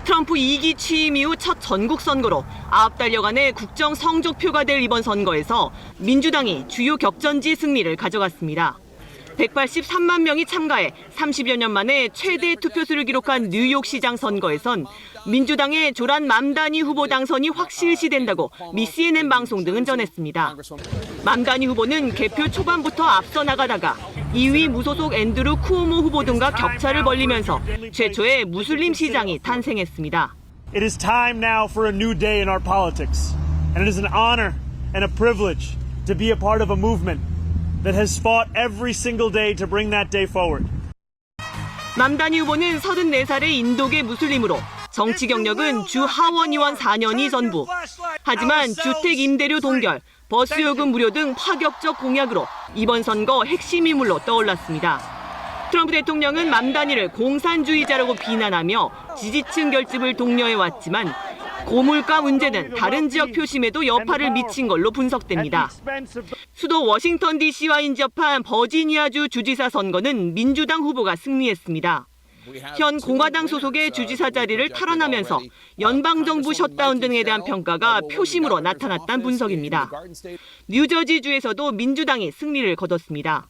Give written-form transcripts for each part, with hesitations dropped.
트럼프 2기 취임 이후 첫 전국 선거로 9달여간의 국정 성적표가 될 이번 선거에서 민주당이 주요 격전지 승리를 가져갔습니다. 183만 명이 참가해 30여 년 만에 최대 투표수를 기록한 뉴욕시장 선거에선 민주당의 조란 맘다니 후보 당선이 확실시된다고 미 CNN 방송 등은 전했습니다. 맘다니 후보는 개표 초반부터 앞서 나가다가 2위 무소속 앤드루 쿠오모 후보 등과 격차를 벌리면서 최초의 무슬림 시장이 탄생했습니다. It is time now for a new day in our politics. And it is an honor and a privilege to be a part of a movement that has fought every single day to bring that day forward. 맘다니 후보는 34살의 인도계 무슬림으로 정치 경력은 주 하원의원 4년이 전부. 하지만 주택 임대료 동결, 버스 요금 무료 등 파격적 공약으로 이번 선거 핵심 인물로 떠올랐습니다. 트럼프 대통령은 맘다니를 공산주의자라고 비난하며 지지층 결집을 독려해왔지만 고물가 문제는 다른 지역 표심에도 여파를 미친 걸로 분석됩니다. 수도 워싱턴 DC와 인접한 버지니아주 주지사 선거는 민주당 후보가 승리했습니다. 현 공화당 소속의 주지사 자리를 탈환하면서 연방정부 셧다운 등에 대한 평가가 표심으로 나타났다는 분석입니다. 뉴저지주에서도 민주당이 승리를 거뒀습니다.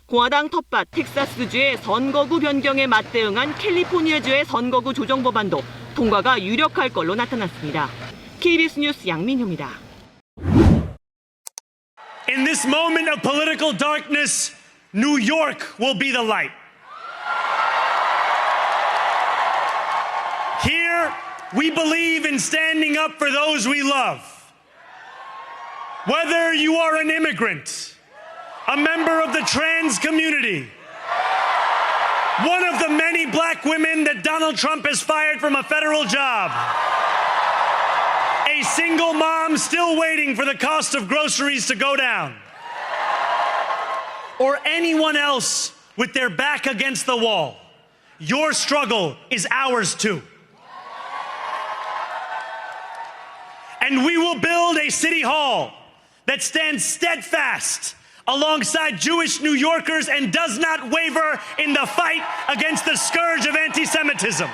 공화당 텃밭 텍사스주의 선거구 변경에 맞대응한 캘리포니아주의 선거구 조정 법안도 통과가 유력할 걸로 나타났습니다. KBS 뉴스 양민효입니다. In this moment of political darkness, New York will be the light. Here, we believe in standing up for those we love. Whether you are an immigrant, a member of the trans community, one of the many black women that Donald Trump has fired from a federal job, a single mom still waiting for the cost of groceries to go down, or anyone else with their back against the wall, your struggle is ours too. And we will build a city hall that stands steadfast alongside Jewish New Yorkers and does not waver in the fight against the scourge of anti-Semitism.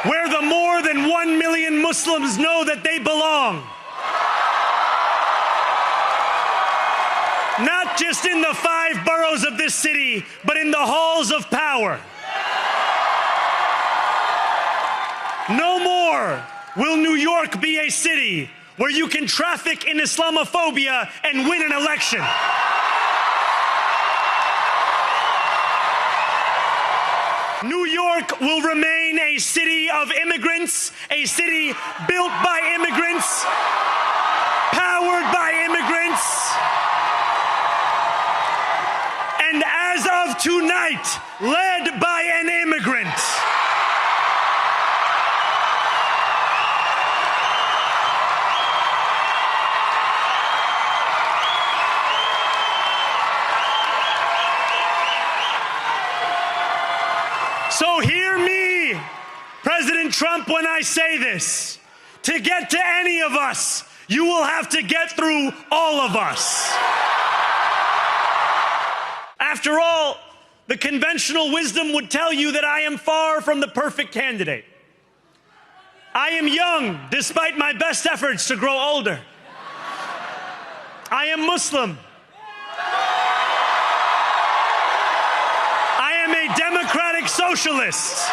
Where the more than 1 million Muslims know that they belong. Not just in the 5 boroughs of this city, but in the halls of power. No more will New York be a city where you can traffic in Islamophobia and win an election. New York will remain a city of immigrants, a city built by immigrants, powered by immigrants, and as of tonight, led by an immigrant. So hear me, President Trump, when I say this. To get to any of us, you will have to get through all of us. After all, the conventional wisdom would tell you that I am far from the perfect candidate. I am young, despite my best efforts to grow older. I am Muslim. I am a democratic socialist.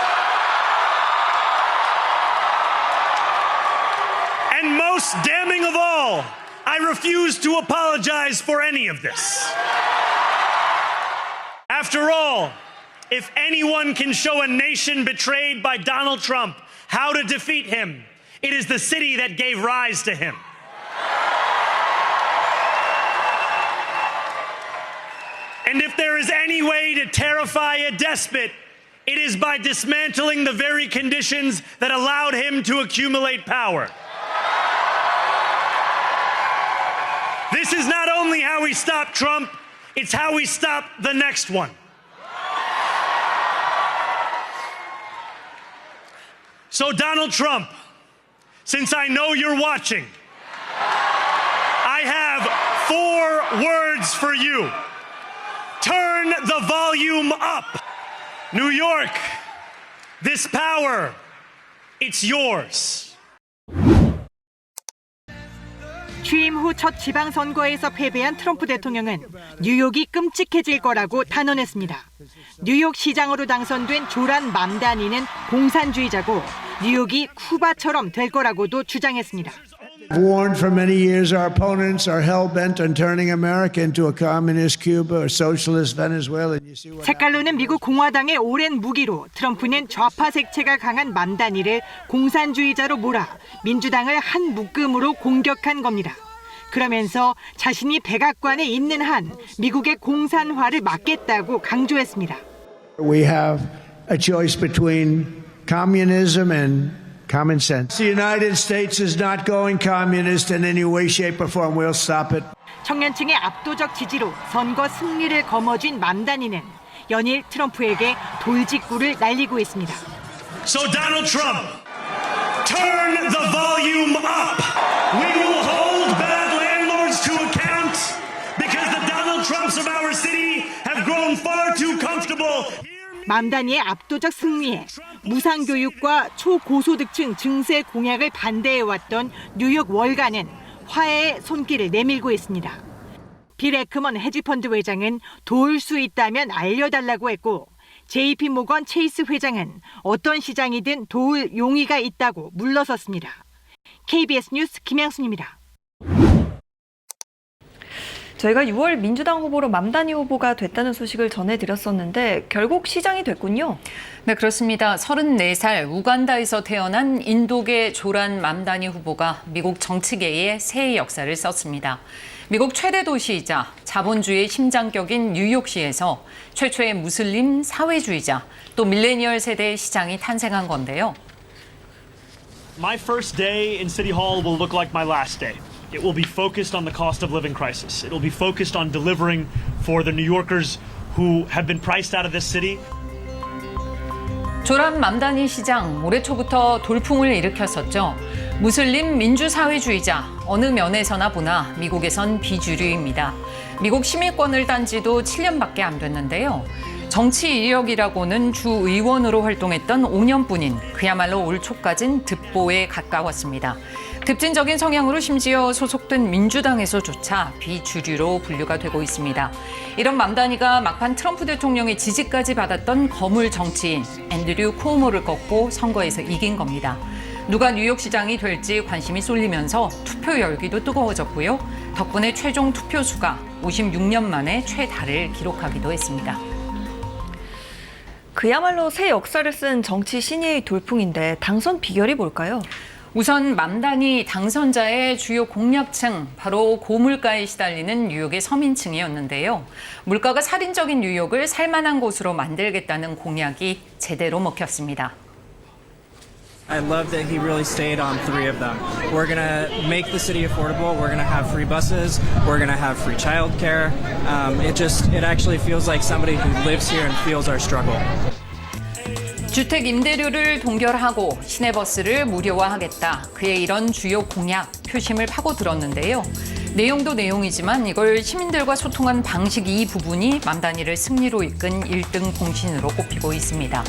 And most damning of all, I refuse to apologize for any of this. After all, if anyone can show a nation betrayed by Donald Trump how to defeat him, it is the city that gave rise to him. And if there is any way to terrify a despot, it is by dismantling the very conditions that allowed him to accumulate power. This is not only how we stop Trump, it's how we stop the next one. So, Donald Trump, since I know you're watching, I have 4 words for you. Turn the volume up. New York, This power, it's yours. 취임 후 첫 지방선거에서 패배한 트럼프 대통령은 뉴욕이 끔찍해질 거라고 단언했습니다. 뉴욕 시장으로 당선된 조란 맘다니는 공산주의자고 뉴욕이 쿠바처럼 될 거라고도 주장했습니다. Warned for many years our opponents are hell-bent on turning America into a communist Cuba or socialist Venezuela. 색깔로는 미국 공화당의 오랜 무기로 트럼프는 좌파 색채가 강한 맘다니를 공산주의자로 몰아 민주당을 한 묶음으로 공격한 겁니다. 그러면서 자신이 백악관에 있는 한 미국의 공산화를 막겠다고 강조했습니다. We have a choice between communism and common sense. The United States is not going communist in any way, shape, or form. We'll stop it. 청년층의 압도적 지지로 선거 승리를 거머쥔 맘다니는 연일 트럼프에게 돌직구를 날리고 있습니다. So Donald Trump, turn the volume up. We will hold bad landlords to account because the Donald Trumps of our city have grown far too comfortable. 맘다니의 압도적 승리에 무상교육과 초고소득층 증세 공약을 반대해왔던 뉴욕 월가는 화해의 손길을 내밀고 있습니다. 빌 에크먼 헤지펀드 회장은 도울 수 있다면 알려달라고 했고 JP 모건 체이스 회장은 어떤 시장이든 도울 용의가 있다고 물러섰습니다. KBS 뉴스 김양순입니다. 저희가 6월 민주당 후보로 맘다니 후보가 됐다는 소식을 전해드렸었는데 결국 시장이 됐군요. 네, 그렇습니다. 34살 우간다에서 태어난 인도계 조란 맘다니 후보가 미국 정치계에 새의 역사를 썼습니다. 미국 최대 도시이자 자본주의의 심장격인 뉴욕시에서 최초의 무슬림 사회주의자, 또 밀레니얼 세대의 시장이 탄생한 건데요. My first day in City Hall will look like my last day. It will be focused on the cost of living crisis. It will be focused on delivering for the New Yorkers who have been priced out of this city. 조란 맘다니 시장 올해 초부터 돌풍을 일으켰었죠. 무슬림 민주사회주의자, 어느 면에서나 보나 미국에선 비주류입니다. 미국 시민권을 딴 지도 7년밖에 안 됐는데요. 정치 이력이라고는 주 의원으로 활동했던 5년뿐인 그야말로 올 초까진 득보에 가까웠습니다. 급진적인 성향으로 심지어 소속된 민주당에서조차 비주류로 분류가 되고 있습니다. 이런 맘다니가 막판 트럼프 대통령의 지지까지 받았던 거물 정치인 앤드류 쿠오모를 꺾고 선거에서 이긴 겁니다. 누가 뉴욕시장이 될지 관심이 쏠리면서 투표 열기도 뜨거워졌고요. 덕분에 최종 투표수가 56년 만에 최다를 기록하기도 했습니다. 그야말로 새 역사를 쓴 정치 신예의 돌풍인데 당선 비결이 뭘까요? 우선 맘다니 당선자의 주요 공약층, 바로 고물가에 시달리는 뉴욕의 서민층이었는데요. 물가가 살인적인 뉴욕을 살만한 곳으로 만들겠다는 공약이 제대로 먹혔습니다. I love that he really stayed on three of them. We're going to make the city affordable. We're going to have free buses. We're going to have free childcare. It actually feels like somebody who lives here and feels our struggle. 주택 임대료를 동결하고 시내버스를 무료화하겠다. 그의 이런 주요 공약, 표심을 파고들었는데요. 내용도 내용이지만 이걸 시민들과 소통한 방식 이 부분이 맘다니를 승리로 이끈 1등 공신으로 꼽히고 있습니다.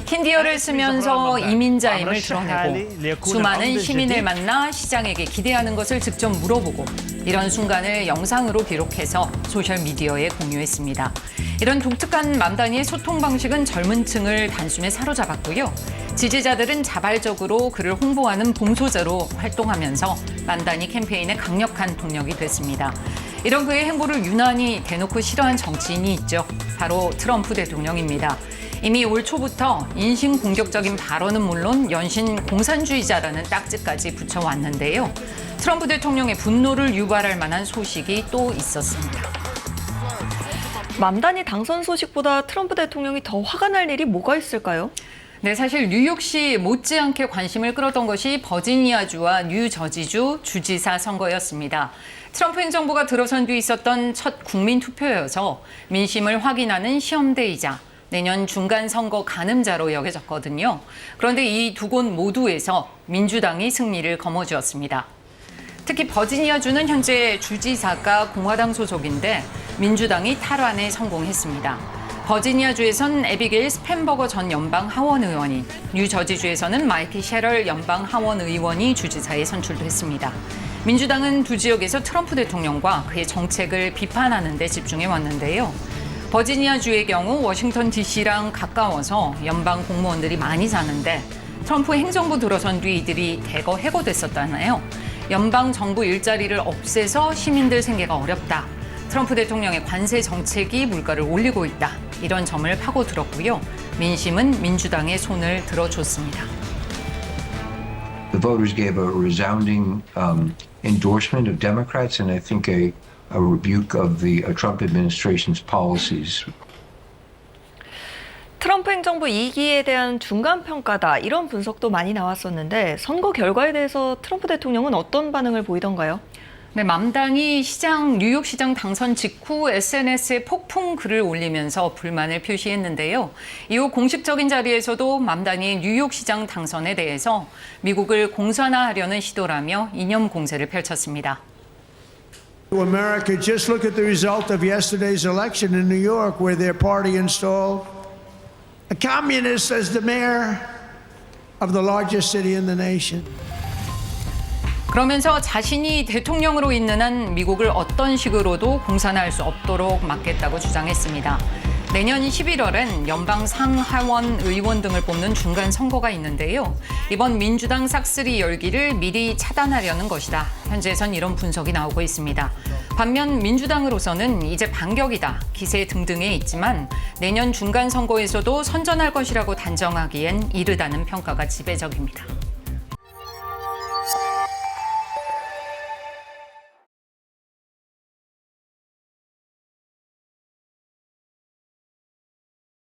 흰디어를 쓰면서 이민자임을 드러내고 수많은 시민을 만나 시장에게 기대하는 것을 직접 물어보고 이런 순간을 영상으로 기록해서 소셜미디어에 공유했습니다. 이런 독특한 맘다니의 소통 방식은 젊은 층을 단숨에 사로잡았고요. 지지자들은 자발적으로 그를 홍보하는 봉소자로 활동하면서 맘다니 캠페인의 강력한 동력이 됐습니다. 이런 그의 행보를 유난히 대놓고 싫어한 정치인이 있죠. 바로 트럼프 대통령입니다. 이미 올 초부터 인신 공격적인 발언은 물론 연신 공산주의자라는 딱지까지 붙여왔는데요. 트럼프 대통령의 분노를 유발할 만한 소식이 또 있었습니다. 맘다니 당선 소식보다 트럼프 대통령이 더 화가 날 일이 뭐가 있을까요? 네, 사실 뉴욕시 못지않게 관심을 끌었던 것이 버지니아주와 뉴저지주 주지사 선거였습니다. 트럼프 행정부가 들어선 뒤 있었던 첫 국민투표여서 민심을 확인하는 시험대이자 내년 중간선거 가늠자로 여겨졌거든요. 그런데 이 두 곳 모두에서 민주당이 승리를 거머쥐었습니다. 특히 버지니아주는 현재 주지사가 공화당 소속인데 민주당이 탈환에 성공했습니다. 버지니아주에선 에비게일 스펜버거 전 연방 하원 의원이, 뉴저지주에서는 마이크 셰럴 연방 하원 의원이 주지사에 선출됐습니다. 민주당은 두 지역에서 트럼프 대통령과 그의 정책을 비판하는 데 집중해 왔는데요. 버지니아주의 경우 워싱턴 DC랑 가까워서 연방 공무원들이 많이 사는데 트럼프 행정부 들어선 뒤 이들이 대거 해고됐었잖아요. 연방 정부 일자리를 없애서 시민들 생계가 어렵다. 트럼프 대통령의 관세 정책이 물가를 올리고 있다. 이런 점을 파고들었고요. 민심은 민주당의 손을 들어줬습니다. The voters gave a resounding endorsement of Democrats and I think a rebuke of the Trump administration's policies. 트럼프 행정부 2기에 대한 중간 평가다 이런 분석도 많이 나왔었는데 선거 결과에 대해서 트럼프 대통령은 어떤 반응을 보이던가요? 네, 맘당이 뉴욕시장 당선 직후 SNS에 폭풍 글을 올리면서 불만을 표시했는데요. 이후 공식적인 자리에서도 맘당이 뉴욕시장 당선에 대해서 미국을 공산화하려는 시도라며 이념 공세를 펼쳤습니다. America, just look at the result of yesterday's election in New York, where their party installed a communist as the mayor of the largest city in the nation. 그러면서 자신이 대통령으로 있는 한 미국을 어떤 식으로도 공산화할 수 없도록 막겠다고 주장했습니다. 내년 11월엔 연방 상하원 의원 등을 뽑는 중간 선거가 있는데요. 이번 민주당 싹쓸이 열기를 미리 차단하려는 것이다. 현재선 이런 분석이 나오고 있습니다. 반면 민주당으로서는 이제 반격이다, 기세 등등에 있지만 내년 중간 선거에서도 선전할 것이라고 단정하기엔 이르다는 평가가 지배적입니다.